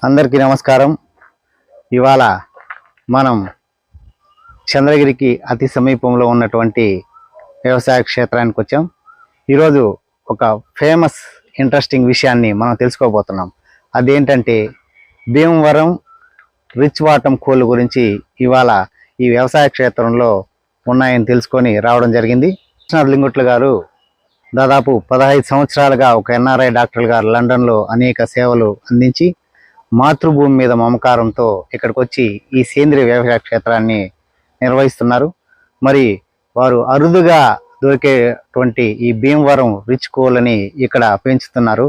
అందరికీ నమస్కారం. ఇవాళ మనం చంద్రగిరికి అతి సమీపంలో ఉన్నటువంటి వ్యవసాయ క్షేత్రానికి వచ్చాం. ఈరోజు ఒక ఫేమస్ ఇంట్రెస్టింగ్ విషయాన్ని మనం తెలుసుకోబోతున్నాం. అదేంటంటే భీమవరం రిచ్ వాటం కోళ్ళు గురించి ఇవాళ ఈ వ్యవసాయ క్షేత్రంలో ఉన్నాయని తెలుసుకొని రావడం జరిగింది. లింగుట్ల గారు దాదాపు 15 సంవత్సరాలుగా ఒక ఎన్ఆర్ఐ డాక్టర్ గారు లండన్లో అనేక సేవలు అందించి మాతృభూమి మీద మమకారంతో ఇక్కడికి వచ్చి ఈ సేంద్రియ వ్యవసాయ క్షేత్రాన్ని నిర్వహిస్తున్నారు. మరి వారు అరుదుగా దొరికేటువంటి ఈ భీమవరం రిచ్ కోళ్ళని ఇక్కడ పెంచుతున్నారు.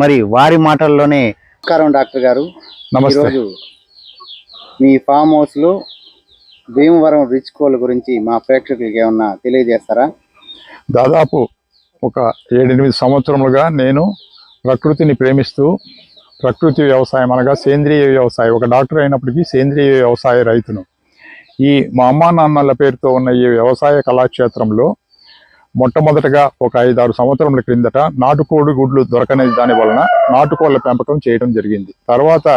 మరి వారి మాటల్లోనే. నమస్కారం డాక్టర్ గారు. ఈరోజు మీ ఫామ్ హౌస్లో భీమవరం రిచ్ కోళ్ళ గురించి మా ప్రేక్షకులకి ఏమన్నా తెలియజేస్తారా? దాదాపు ఒక 7-8 సంవత్సరములుగా నేను ప్రకృతిని ప్రేమిస్తూ ప్రకృతి వ్యవసాయం అనగా సేంద్రియ వ్యవసాయం, ఒక డాక్టర్ అయినప్పటికీ సేంద్రియ వ్యవసాయ రైతును. ఈ మా అమ్మా నాన్నల పేరుతో ఉన్న ఈ వ్యవసాయ కళాక్షేత్రంలో మొట్టమొదటగా ఒక 5-6 సంవత్సరముల క్రిందట నాటుకోడి గుడ్లు దొరకని దాని వలన నాటుకోళ్ల పెంపకం చేయడం జరిగింది. తర్వాత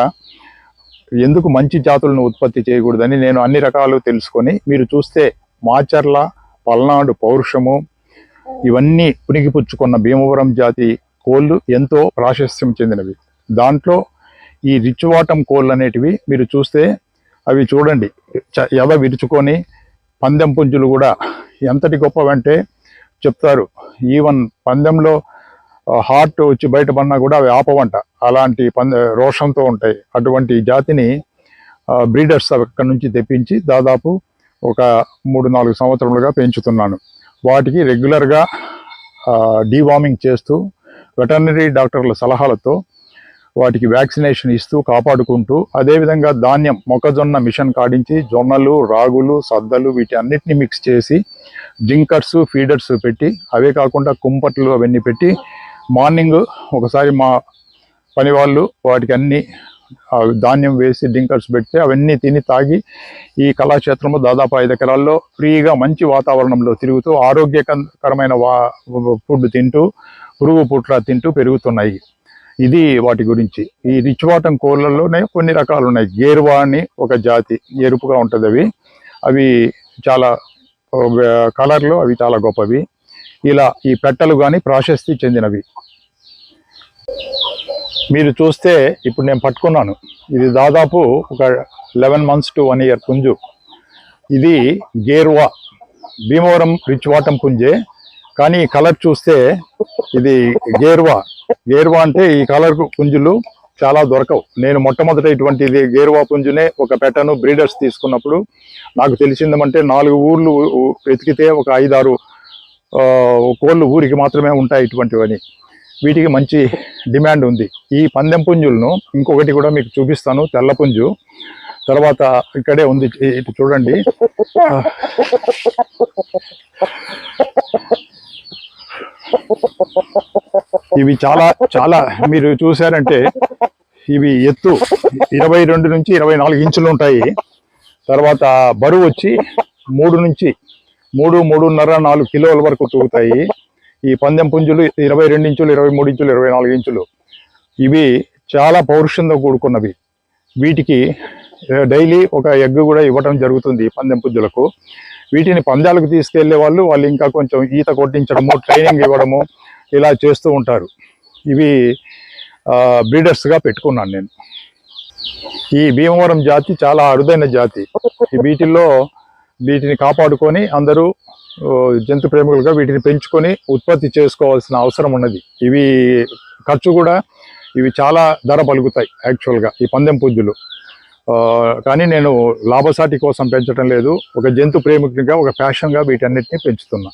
ఎందుకు మంచి జాతులను ఉత్పత్తి చేయకూడదని నేను అన్ని రకాలు తెలుసుకొని, మీరు చూస్తే మాచర్ల, పల్నాడు పౌరుషము ఇవన్నీ పుణికిపుచ్చుకున్న భీమవరం జాతి కోళ్ళు ఎంతో ప్రాశస్త్యం చెందినవి. దాంట్లో ఈ రిచ్ వాటం కోళ్ళు అనేటివి మీరు చూస్తే అవి చూడండి ఎద విరుచుకొని పందెం పుంజులు కూడా ఎంతటి గొప్పవంటే చెప్తారు. ఈవెన్ పందెంలో హార్ట్ వచ్చి బయటపడినా కూడా అవి ఆపవంట, అలాంటి రోషంతో ఉంటాయి. అటువంటి జాతిని బ్రీడర్స్ అక్కడి నుంచి తెప్పించి దాదాపు ఒక 3-4 సంవత్సరములుగా పెంచుతున్నాను. వాటికి రెగ్యులర్గా డీవార్మింగ్ చేస్తూ వెటర్నరీ డాక్టర్ల సలహాలతో వాటికి వ్యాక్సినేషన్ ఇస్తూ కాపాడుకుంటూ, అదేవిధంగా ధాన్యం మొక్కజొన్న మిషన్ కాడించి జొన్నలు, రాగులు, సద్దలు వీటి అన్నిటిని మిక్స్ చేసి డ్రింకర్స్, ఫీడర్స్ పెట్టి, అవే కాకుండా కుంపట్లు అవన్నీ పెట్టి మార్నింగ్ ఒకసారి మా పని వాళ్ళు వాటికి అన్ని ధాన్యం వేసి డ్రింకర్స్ పెడితే అవన్నీ తిని తాగి ఈ కళాక్షేత్రంలో దాదాపు 5 ఎకరాల్లో ఫ్రీగా మంచి వాతావరణంలో తిరుగుతూ ఆరోగ్యకరమైన ఫుడ్ తింటూ పురుగు పుట్ర తింటూ పెరుగుతున్నాయి. ఇది వాటి గురించి. ఈ రిచ్ వాటం కోళ్ళల్లోనే కొన్ని రకాలు ఉన్నాయి. గేర్వా అని ఒక జాతి, ఎరుపుగా ఉంటుంది. అవి చాలా కలర్లో అవి చాలా గొప్పవి. ఇలా ఈ పెట్టలు కానీ ప్రాశస్తి చెందినవి. మీరు చూస్తే ఇప్పుడు నేను పట్టుకున్నాను, ఇది దాదాపు ఒక 11 months to 1 year పుంజు. ఇది గేర్వా, భీమవరం రిచ్ వాటం పుంజే, కానీ ఈ కలర్ చూస్తే ఇది గేర్వా. గేర్వా అంటే ఈ కలర్ పుంజులు చాలా దొరకవు. నేను మొట్టమొదట ఇటువంటి గేర్వా పుంజునే ఒక పెట్టను బ్రీడర్స్ తీసుకున్నప్పుడు నాకు తెలిసిందేమంటే 4 ఊర్లు వెతికితే ఒక 5-6 కోళ్ళు ఊరికి మాత్రమే ఉంటాయి ఇటువంటివని. వీటికి మంచి డిమాండ్ ఉంది. ఈ పందెం పుంజులను ఇంకొకటి కూడా మీకు చూపిస్తాను, తెల్ల పుంజు. తర్వాత ఇక్కడే ఉంది, ఇటు చూడండి. ఇవి చాలా చాలా మీరు చూసారంటే ఇవి ఎత్తు 22 నుంచి 24 ఇంచులు ఉంటాయి. తర్వాత బరువు వచ్చి 3-3.5-4 కిలోల వరకు తూగుతాయి. ఈ పందెం పుంజులు 22 ఇంచులు, 23 ఇంచులు, 24 ఇంచులు. ఇవి చాలా పౌరుషంతో కూడుకున్నవి. వీటికి డైలీ ఒక ఎగ్ కూడా ఇవ్వడం జరుగుతుంది పందెం పుంజులకు. వీటిని పందాలకు తీసుకెళ్లే వాళ్ళు ఇంకా కొంచెం ఈత కొట్టించడము, ట్రైనింగ్ ఇవ్వడము ఇలా చేస్తూ ఉంటారు. ఇవి బ్రీడర్స్గా పెట్టుకున్నాను నేను. ఈ భీమవరం జాతి చాలా అరుదైన జాతి. వీటిని కాపాడుకొని అందరూ జంతు ప్రేమికులుగా వీటిని పెంచుకొని ఉత్పత్తి చేసుకోవాల్సిన అవసరం ఉన్నది. ఇవి ఖర్చు కూడా ఇవి చాలా ధర పలుకుతాయి యాక్చువల్గా ఈ పందెం పుంజులు. కానీ నేను లాభసాటి కోసం పెంచడం లేదు, ఒక జంతు ప్రేమికునిగా ఒక ప్యాషన్గా వీటన్నిటిని పెంచుతున్నా.